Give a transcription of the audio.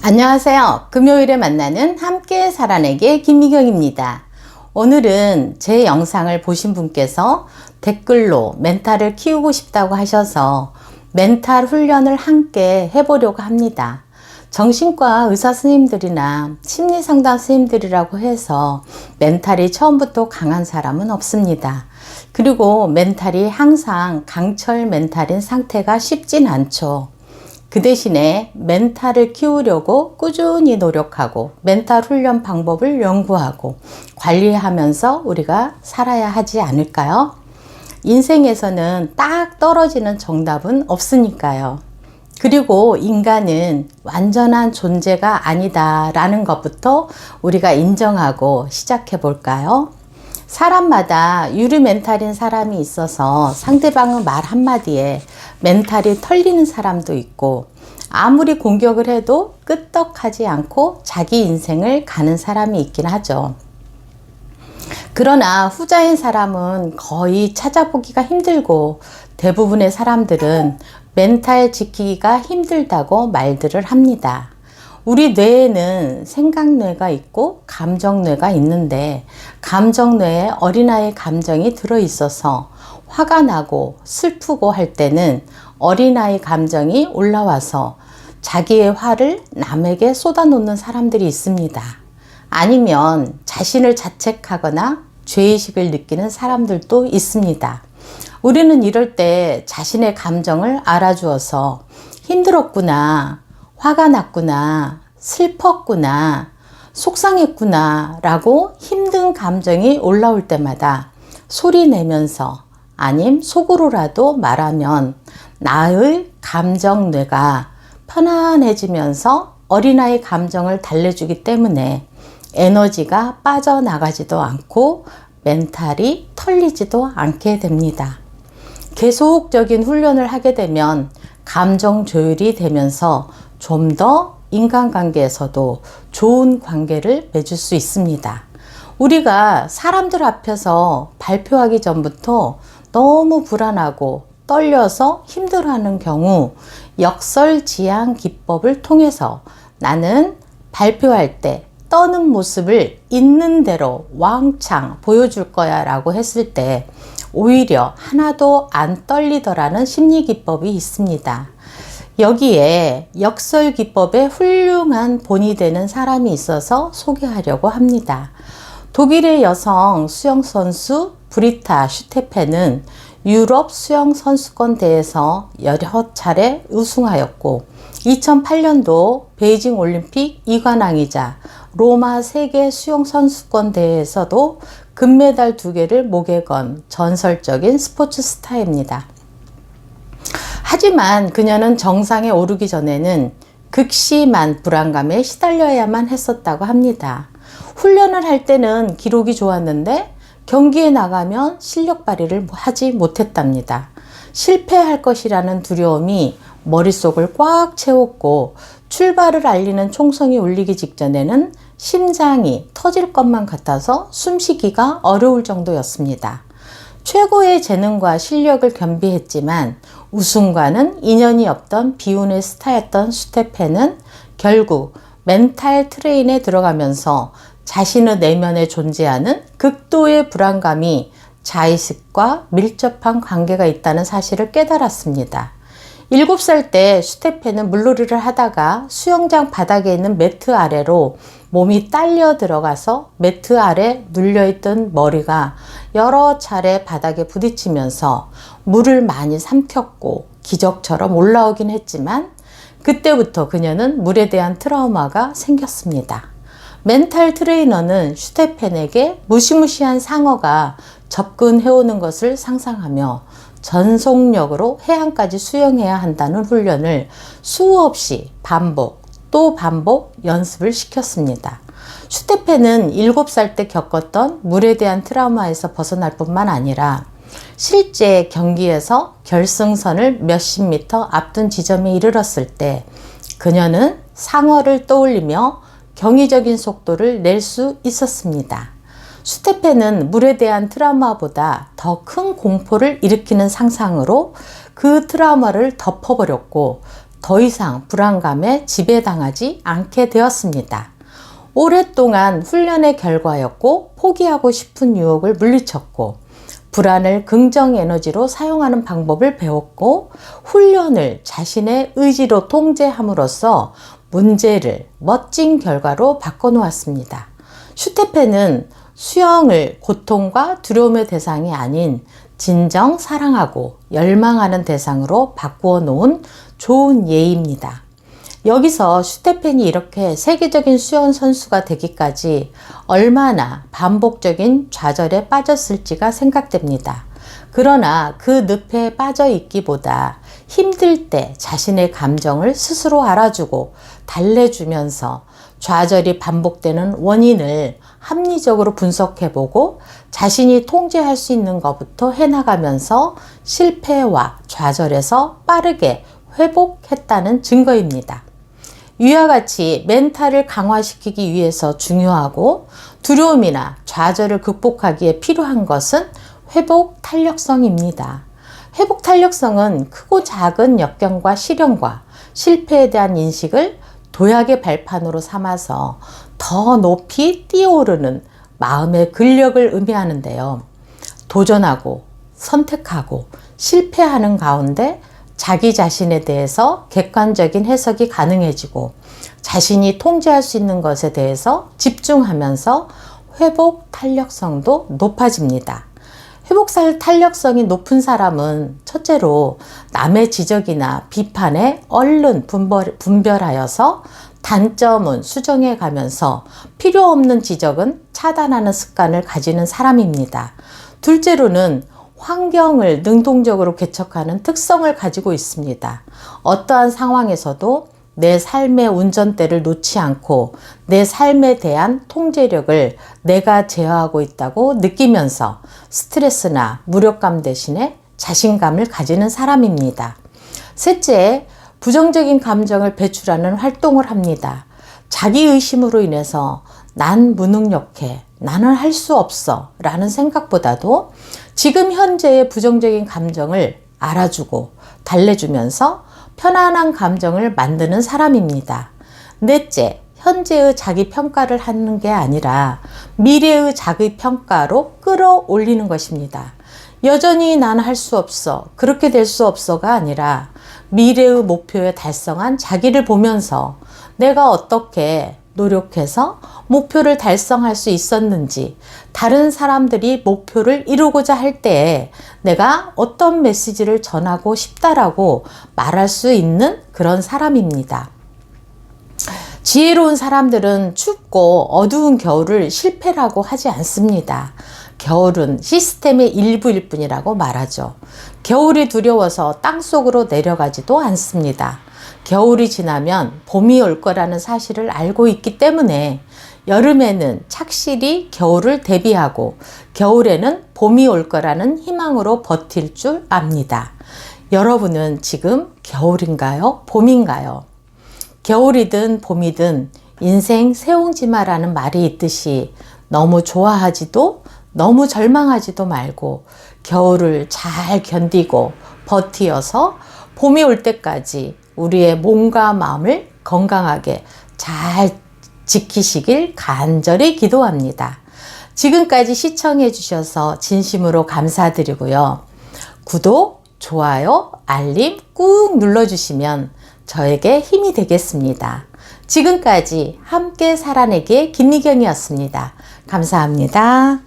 안녕하세요. 금요일에 만나는 함께 살아내기 김미경입니다. 오늘은 제 영상을 보신 분께서 댓글로 멘탈을 키우고 싶다고 하셔서 멘탈 훈련을 함께 해보려고 합니다. 정신과 의사 선생님들이나 심리상담 선생님들이라고 해서 멘탈이 처음부터 강한 사람은 없습니다. 그리고 멘탈이 항상 강철 멘탈인 상태가 쉽진 않죠. 그 대신에 멘탈을 키우려고 꾸준히 노력하고 멘탈 훈련 방법을 연구하고 관리하면서 우리가 살아야 하지 않을까요? 인생에서는 딱 떨어지는 정답은 없으니까요. 그리고 인간은 완전한 존재가 아니다라는 것부터 우리가 인정하고 시작해 볼까요? 사람마다 유리 멘탈인 사람이 있어서 상대방의 말 한마디에 멘탈이 털리는 사람도 있고, 아무리 공격을 해도 끄떡하지 않고 자기 인생을 가는 사람이 있긴 하죠. 그러나 후자인 사람은 거의 찾아보기가 힘들고, 대부분의 사람들은 멘탈 지키기가 힘들다고 말들을 합니다. 우리 뇌에는 생각뇌가 있고 감정뇌가 있는데, 감정뇌에 어린아이의 감정이 들어있어서 화가 나고 슬프고 할 때는 어린아이 감정이 올라와서 자기의 화를 남에게 쏟아놓는 사람들이 있습니다. 아니면 자신을 자책하거나 죄의식을 느끼는 사람들도 있습니다. 우리는 이럴 때 자신의 감정을 알아주어서 힘들었구나, 화가 났구나, 슬펐구나, 속상했구나 라고 힘든 감정이 올라올 때마다 소리 내면서 아님 속으로라도 말하면 나의 감정뇌가 편안해지면서 어린아이 감정을 달래주기 때문에 에너지가 빠져나가지도 않고 멘탈이 털리지도 않게 됩니다. 계속적인 훈련을 하게 되면 감정 조율이 되면서 좀 더 인간관계에서도 좋은 관계를 맺을 수 있습니다. 우리가 사람들 앞에서 발표하기 전부터 너무 불안하고 떨려서 힘들어하는 경우 역설지향 기법을 통해서 나는 발표할 때 떠는 모습을 있는 대로 왕창 보여줄 거야 라고 했을 때 오히려 하나도 안 떨리더라는 심리 기법이 있습니다. 여기에 역설 기법의 훌륭한 본이 되는 사람이 있어서 소개하려고 합니다. 독일의 여성 수영선수 브리타 슈테페는 유럽 수영선수권 대회에서 여러 차례 우승하였고 2008년도 베이징 올림픽 2관왕이자 로마 세계 수영선수권 대회에서도 금메달 2개를 목에 건 전설적인 스포츠 스타입니다. 하지만 그녀는 정상에 오르기 전에는 극심한 불안감에 시달려야만 했었다고 합니다. 훈련을 할 때는 기록이 좋았는데 경기에 나가면 실력 발휘를 하지 못했답니다. 실패할 것이라는 두려움이 머릿속을 꽉 채웠고 출발을 알리는 총성이 울리기 직전에는 심장이 터질 것만 같아서 숨쉬기가 어려울 정도였습니다. 최고의 재능과 실력을 겸비했지만 우승과는 인연이 없던 비운의 스타였던 슈테페는 결국 멘탈 트레인에 들어가면서 자신의 내면에 존재하는 극도의 불안감이 자의식과 밀접한 관계가 있다는 사실을 깨달았습니다. 7살 때 슈테페는 물놀이를 하다가 수영장 바닥에 있는 매트 아래로 몸이 딸려 들어가서 매트 아래 눌려있던 머리가 여러 차례 바닥에 부딪히면서 물을 많이 삼켰고 기적처럼 올라오긴 했지만 그때부터 그녀는 물에 대한 트라우마가 생겼습니다. 멘탈 트레이너는 슈테펜에게 무시무시한 상어가 접근해오는 것을 상상하며 전속력으로 해안까지 수영해야 한다는 훈련을 수없이 반복 또 반복 연습을 시켰습니다. 슈테펜은 7살 때 겪었던 물에 대한 트라우마에서 벗어날 뿐만 아니라 실제 경기에서 결승선을 몇십 미터 앞둔 지점에 이르렀을 때 그녀는 상어를 떠올리며 경이적인 속도를 낼 수 있었습니다. 슈테펜은 물에 대한 트라우마보다 더 큰 공포를 일으키는 상상으로 그 트라우마를 덮어버렸고 더 이상 불안감에 지배당하지 않게 되었습니다. 오랫동안 훈련의 결과였고 포기하고 싶은 유혹을 물리쳤고 불안을 긍정 에너지로 사용하는 방법을 배웠고 훈련을 자신의 의지로 통제함으로써 문제를 멋진 결과로 바꿔놓았습니다. 슈테페는 수영을 고통과 두려움의 대상이 아닌 진정 사랑하고 열망하는 대상으로 바꾸어 놓은 좋은 예입니다. 여기서 슈테펜이 이렇게 세계적인 수영 선수가 되기까지 얼마나 반복적인 좌절에 빠졌을지가 생각됩니다. 그러나 그 늪에 빠져 있기보다 힘들 때 자신의 감정을 스스로 알아주고 달래주면서 좌절이 반복되는 원인을 합리적으로 분석해보고 자신이 통제할 수 있는 것부터 해나가면서 실패와 좌절에서 빠르게 회복했다는 증거입니다. 위와 같이 멘탈을 강화시키기 위해서 중요하고 두려움이나 좌절을 극복하기에 필요한 것은 회복 탄력성입니다. 회복 탄력성은 크고 작은 역경과 시련과 실패에 대한 인식을 도약의 발판으로 삼아서 더 높이 뛰어오르는 마음의 근력을 의미하는데요. 도전하고 선택하고 실패하는 가운데 자기 자신에 대해서 객관적인 해석이 가능해지고 자신이 통제할 수 있는 것에 대해서 집중하면서 회복 탄력성도 높아집니다. 회복 탄력성이 높은 사람은 첫째로 남의 지적이나 비판에 얼른 분별하여서 단점은 수정해 가면서 필요 없는 지적은 차단하는 습관을 가지는 사람입니다. 둘째로는 환경을 능동적으로 개척하는 특성을 가지고 있습니다. 어떠한 상황에서도 내 삶의 운전대를 놓지 않고 내 삶에 대한 통제력을 내가 제어하고 있다고 느끼면서 스트레스나 무력감 대신에 자신감을 가지는 사람입니다. 셋째, 부정적인 감정을 배출하는 활동을 합니다. 자기의심으로 인해서 난 무능력해, 나는 할 수 없어 라는 생각보다도 지금 현재의 부정적인 감정을 알아주고 달래주면서 편안한 감정을 만드는 사람입니다. 넷째, 현재의 자기 평가를 하는 게 아니라 미래의 자기 평가로 끌어올리는 것입니다. 여전히 나는 할 수 없어, 그렇게 될 수 없어가 아니라 미래의 목표에 달성한 자기를 보면서 내가 어떻게 노력해서 목표를 달성할 수 있었는지, 다른 사람들이 목표를 이루고자 할 때에 내가 어떤 메시지를 전하고 싶다라고 말할 수 있는 그런 사람입니다. 지혜로운 사람들은 춥고 어두운 겨울을 실패라고 하지 않습니다. 겨울은 시스템의 일부일 뿐이라고 말하죠. 겨울이 두려워서 땅속으로 내려가지도 않습니다. 겨울이 지나면 봄이 올 거라는 사실을 알고 있기 때문에 여름에는 착실히 겨울을 대비하고 겨울에는 봄이 올 거라는 희망으로 버틸 줄 압니다. 여러분은 지금 겨울인가요? 봄인가요? 겨울이든 봄이든 인생 새옹지마라는 말이 있듯이 너무 좋아하지도 너무 절망하지도 말고 겨울을 잘 견디고 버티어서 봄이 올 때까지 우리의 몸과 마음을 건강하게 잘 지키시길 간절히 기도합니다. 지금까지 시청해 주셔서 진심으로 감사드리고요. 구독, 좋아요, 알림 꾹 눌러주시면 저에게 힘이 되겠습니다. 지금까지 함께 살아내기의 김미경이었습니다. 감사합니다.